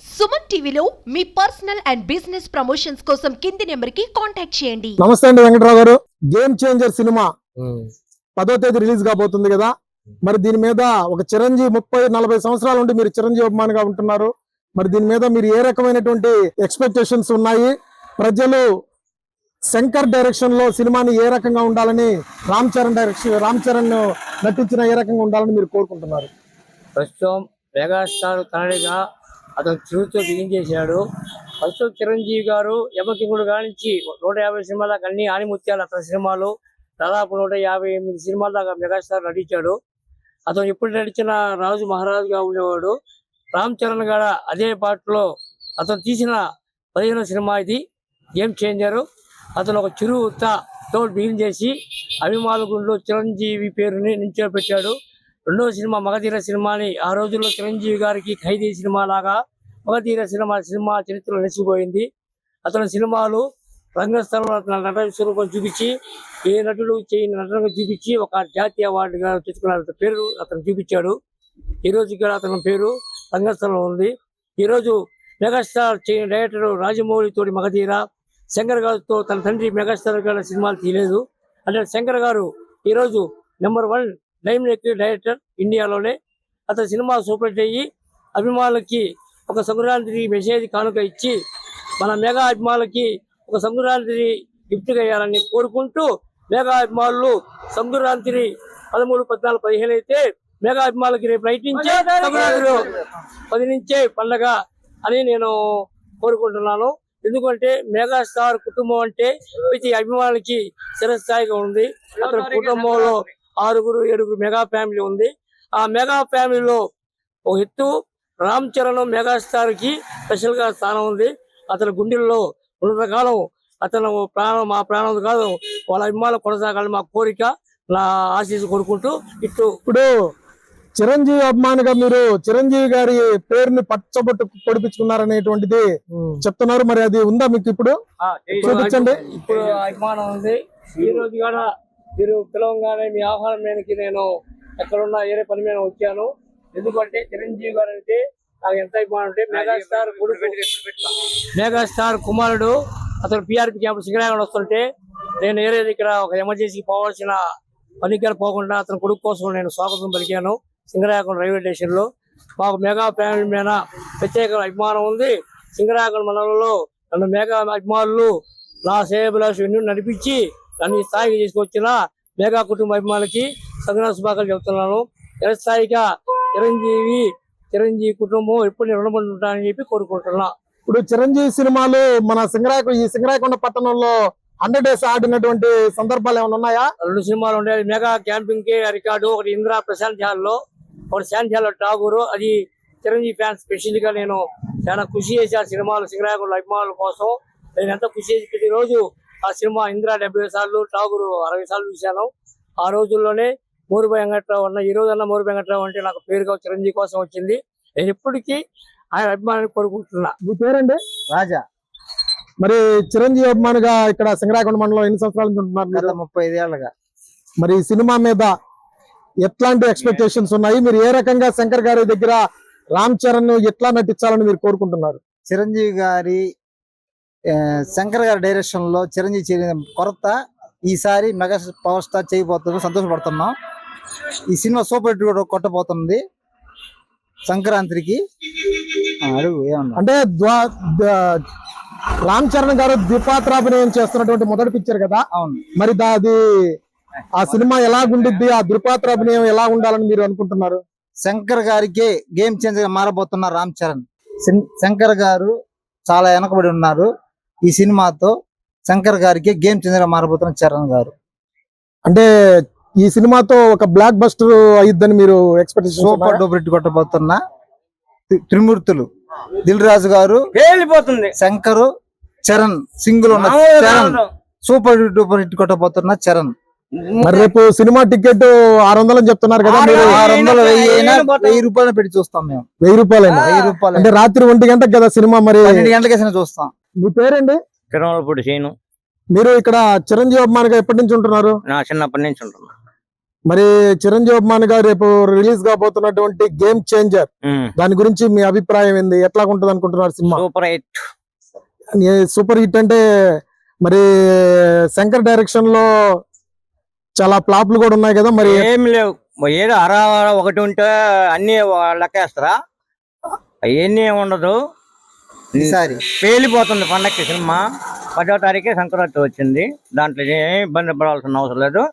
సుమన్ టీవీలో మీ personal and business promotions కోసం కింది నెంబర్కి కాంటాక్ట్ చేయండి. నమస్తే అండి వెంకటరావు గారు. గేమ్ చేంజర్ సినిమా 10వ తేదీ రిలీజ్ కాబోతుంది కదా, మరి దీని మీద ఒక చిరంజీవి 30-40 సంవత్సరాల నుండి మీరు చిరంజీవి అభిమానిగా ఉంటున్నారు. మరి దీని మీద మీరు ఏ రకమైనటువంటి ఎక్స్పెక్టేషన్స్ ఉన్నాయి? ప్రజలు శంకర్ డైరెక్షన్ లో సినిమాని ఏ రకంగా ఉండాలని, రామ్ చరణ్ నటించిన ఏ రకంగా ఉండాలని మీరు కోరుకుంటున్నారు? ప్రస్తుతం మెగాస్టార్ కన్నడిగా అతను చిరుతో బిగించేశాడు. ప్రస్తుతం చిరంజీవి గారు యమకింగుడు కానించి 150 సినిమాల దాకా అన్ని ఆనిముత్యాలు అతని సినిమాలు, దాదాపు 158 సినిమాల దాకా మెగాస్టార్ నటించాడు. అతను ఎప్పుడు నటించిన రాజు మహారాజుగా ఉండేవాడు. రామ్ చరణ్ గారు అదే పాటలో అతను తీసిన 15వ సినిమా ఇది గేమ్ చేంజరు. అతను ఒక చిరుతో బిగిన్ చేసి అభిమానుల గుండెలో చిరంజీవి పేరుని నిల్చోబెట్టాడు. రెండవ సినిమా మగధీర సినిమాని ఆ రోజుల్లో చిరంజీవి గారికి ఖైదీ సినిమా లాగా మగధీర సినిమా చరిత్రలో నిలిచిపోయింది. అతని సినిమాలు రంగస్థలంలో నట స్వరూపం చూపించి, ఏ నటుడు చేయని నటనగా చూపించి ఒక జాతీయ అవార్డుగా తెచ్చుకున్న పేరు అతను చూపించాడు. ఈ రోజు కూడా అతని పేరు రంగస్థలంలో ఉంది. ఈరోజు మెగాస్టార్ డైరెక్టర్ రాజమౌళి తోటి మగధీర, శంకర్ గారితో తన తండ్రి మెగాస్టార్ గారి సినిమాలు తీయలేదు. అంటే శంకర్ గారు ఈరోజు నెంబర్ 1 డైనమిక్ డైరెక్టర్ ఇండియాలోనే. అతని సినిమా సూపర్ హిట్ అయ్యి అభిమానులకి ఒక సంక్రాంతి మెసేజ్ కానుక ఇచ్చి మన మెగా అభిమానులకి ఒక సంక్రాంతి గిఫ్ట్గా ఇవ్వాలని కోరుకుంటూ, మెగా అభిమానులు సంక్రాంతి 13, 14, 15 అయితే మెగా అభిమానులకి రేపు నైట్ నుంచే సంక్రాంతి 10 నుంచే పండగ అని నేను కోరుకుంటున్నాను. ఎందుకంటే మెగాస్టార్ కుటుంబం అంటే ప్రతి అభిమానులకి చిరస్థాయిగా ఉంది. అతని కుటుంబంలో 6-7 మెగా ఫ్యామిలీ ఉంది. ఆ మెగా ఫ్యామిలీలో ఒక ఎత్తు రామ్ చరణ్ మెగాస్టార్ కి స్పెషల్ గా స్థానం ఉంది. అతని గుండెల్లో ఉన్నతకాలం అతను ప్రాణం, మా ప్రాణం కాదు, వాళ్ళ అభిమానులు కొనసాగాలని మా కోరిక, నా ఆశీస్సు కోరుకుంటూ ఇప్పుడు చిరంజీవి అభిమానిగా మీరు చిరంజీవి గారి పేరుని పచ్చబొట్టు పొడిపించుకున్నారనేటువంటిది చెప్తున్నారు. మరి అది ఉందా మీకు? ఇప్పుడు చూపించండి. ఇప్పుడు అభిమానం ఉంది. ఈ రోజు కూడా మీరు పిలవంగానే మీ ఆహ్వానం మేరకు నేను ఎక్కడున్నా ఏరే పని మీద వచ్చాను. ఎందుకంటే చిరంజీవి గారు అంటే నాకు ఎంత అభిమానం అంటే, మెగాస్టార్ కుమారుడు అతను పిఆర్పి క్యాంప్ సింగరాగం వస్తుంటే నేను ఏరే దగ్గర ఒక ఎమర్జెన్సీకి పోవాల్సిన పనికి పోకుండా అతని కొడుకు కోసం నేను స్వాగతం పలికాను సింగరాగం రైల్వే స్టేషన్ లో. మాకు మెగా ఫ్యామిలీ మీద ప్రత్యేక అభిమానం ఉంది. సింగరాగం మండలంలో నన్ను మెగా అభిమానులు నా సేవలు ఎన్నో నడిపించి నన్ను ఈ స్థాయికి తీసుకొచ్చిన మెగా కుటుంబ అభిమానులకి సంక్రాంతి శుభాకాంక్షలు చెప్తున్నాను. స్థాయిగా చిరంజీవి కుటుంబం ఎప్పుడు రుణపడి ఉంటానని చెప్పి కోరుకుంటున్నా. ఇప్పుడు చిరంజీవి సినిమాలు మన సింగరాయకొండ పట్టణంలో 100 days ఆడినటువంటి సందర్భాలు ఏమైనా ఉన్నాయా? 2 సినిమాలు ఉండే. మెగా క్యాంపింగ్ కి రికార్డు ఒకటి ఇందిరా ప్రశాంత్ హాల్లో, ఒకటి శాంతి హాల్లో ఠాగూరు. అది చిరంజీవి ఫ్యాన్స్ స్పెషల్ గా నేను చాలా కృషి చేసి ఆ సినిమాలు సింగరాయకొండ అభిమానుల కోసం నేను ఎంత కృషి చేసి ప్రతిరోజు ఆ సినిమా ఇందిరా 70 సార్లు, ఠాగూరు 60 సార్లు చూశాను. ఆ రోజుల్లోనే మోరుబై వెంకట్రావు అన్న, ఈ రోజన్నా మోరుబై వెంకట్రావు అంటే నాకు పేరుగా చిరంజీవి కోసం వచ్చింది. నేను ఎప్పటికీ ఆయన అభిమానాన్ని కోరుకుంటున్నా. మీ పేరండి? రాజా. మరి చిరంజీవి అభిమానిగా ఇక్కడ సింగరాయకొండ మండలం ఎన్ని సంవత్సరాల నుంచి ఉంటున్నారు? 35 ఏళ్ళగా. మరి ఈ సినిమా మీద ఎట్లాంటి ఎక్స్పెక్టేషన్స్ ఉన్నాయి? మీరు ఏ రకంగా శంకర్ గారి దగ్గర రామ్ చరణ్ ఎట్లా నటించాలని మీరు కోరుకుంటున్నారు? చిరంజీవి గారి శంకర్ గారి డైరెక్షన్ లో చిరంజీవి చేయడం కొరత ఈసారి మెగా పవర్ స్టార్ చేయబోతున్నాం, సంతోషపడుతున్నాం. ఈ సినిమా సూపర్ హిట్ కూడా కొట్టబోతుంది సంక్రాంతికి. అడుగు ఏమన్నా అంటే రామ్ చరణ్ గారు ద్విపాత్రాభినయం చేస్తున్నటువంటి మొదటి పిక్చర్ కదా. అవును. మరి అది ఆ సినిమా ఎలాగుండిద్ది, ఆ ద్విపాత్రాభినయం ఎలా ఉండాలని మీరు అనుకుంటున్నారు? శంకర్ గారికి గేమ్ చేంజర్ గా మారబోతున్నారు రామ్ చరణ్. శంకర్ గారు చాలా వెనకబడి ఉన్నారు. ఈ సినిమాతో శంకర్ గారికి గేమ్ చేంజర్ గా మారబోతున్నారు చరణ్ గారు. అంటే ఈ సినిమాతో ఒక బ్లాక్ బస్టర్ అయ్యిద్దని మీరు ఎక్స్పెక్టేషన్? సూపర్ డూపర్ హిట్ కొట్టబోతున్నా. త్రిమూర్తులు దిల్ రాజు గారు, శంకర్, చరణ్ సింగిల్ ఉన్న చరణ్ సూపర్ డూపర్ హిట్ కొట్టబోతున్నా చరణ్. మరి రేపు సినిమా టికెట్ 600 అని చెప్తున్నారు కదా. 600, 1000 రూపాయలు పెట్టి చూస్తాం మేము. 1000 రూపాయలైనా? 1000 రూపాయలు. అంటే రాత్రి 1 గంటకు కదా సినిమా. మరి 12 గంటలకేసినా చూస్తాం. మీ పేరండి? కిరణపూడి చేయను. మీరు ఇక్కడ చిరంజీవి అభిమానిగా ఎప్పటి నుంచి ఉంటున్నారు? నా చిన్నప్పటి నుంచి ఉంటున్నా. మరి చిరంజీవి అభిమాని గారు రేపు రిలీజ్ కాబోతున్నటువంటి గేమ్ చేంజర్ దాని గురించి మీ అభిప్రాయం ఏంది? ఎట్లా ఉంటది అనుకుంటున్నారు cinema? Super hit. Super hit అంటే మరి శంకర్ డైరెక్షన్ లో చాలా ఫ్లాప్లు కూడా ఉన్నాయి కదా, మరి ఏం లేవు. ఏదో అరా ఒకటి ఉంటే అన్ని లెక్కేస్తారా? అవన్నీ ఉండదు. ఈసారి పేలిపోతుంది పండక్కి సినిమా. 10వ తారీఖే సంక్రాంతి వచ్చింది. దాంట్లో ఏం ఇబ్బంది పడాల్సిన అవసరం లేదు.